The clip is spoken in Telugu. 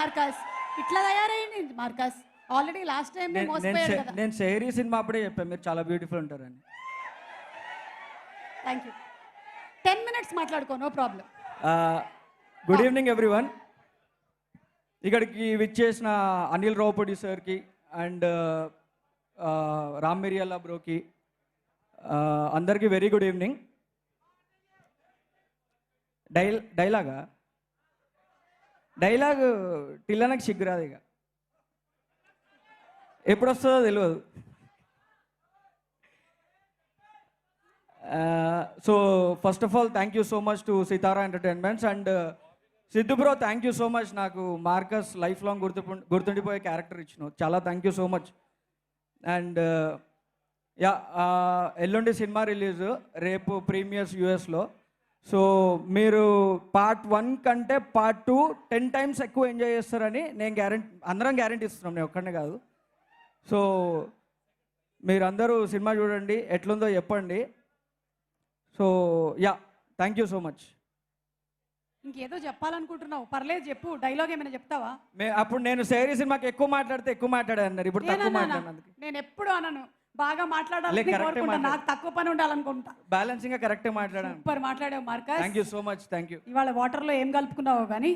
మార్కస్ ఇట్లా తయారైంది మార్కస్. ఆల్రెడీ లాస్ట్ టైం మోసపోయాడు కదా. నేను షేరీ సినిమా అప్పుడే చెప్పాను మీరు చాలా బ్యూటిఫుల్ ఉంటారని. Thank you. 10 minutes మాట్లాడుకో, no problem. Good evening everyone. ఇక్కడికి విచ్చేసిన అనిల్ రావుపూడి సార్కి అండ్ రామ్ మిరియాల బ్రోకి అందరికీ వెరీ గుడ్ ఈవినింగ్. డైలాగ్ టిల్లనకి సిగ్గురాదు, ఇక ఎప్పుడు వస్తుందో తెలియదు. So first of all thank you so much to Sitara entertainments and Siddhu bro, thank you so much. నాకు మార్కస్ లైఫ్ లాంగ్ గుర్తుండిపోయే క్యారెక్టర్ ఇచ్చినావు, చాలా thank you so much. And yeah, ఎల్లుండి సినిమా రిలీజ్, రేపు ప్రీమియర్స్ యూఎస్లో. సో మీరు పార్ట్ 1 కంటే పార్ట్ 2 10 times ఎక్కువ ఎంజాయ్ చేస్తారని నేను అందరం గ్యారెంటీ ఇస్తున్నాం, నేను ఒక్కడనే కాదు. సో మీరందరూ సినిమా చూడండి, ఎట్లుందో చెప్పండి. So yeah, thank you so much. ఇంకేదో చెప్పాలనుకుంటున్నావు, పర్లేదు చెప్పు. డైలాగ్ ఏమైనా చెప్తావా? అప్పుడు నేను షేరీ సినిమాకి ఎక్కువ మాట్లాడితే ఎక్కువ మాట్లాడాను, ఇప్పుడు తక్కువ మాట్లాడినందుకు. నేను ఎప్పుడు అనను, బాగా మాట్లాడాలి, నాకు తక్కువ పని ఉండాలనుకుంటా. బ్యాలెన్సింగ్ గా కరెక్ట్ మాట్లాడాను. సూపర్ మాట్లాడావు Marcus, thank you so much. Thank you. ఇవాళ వాటర్ లో ఏం కలుపుకున్నావు కానీ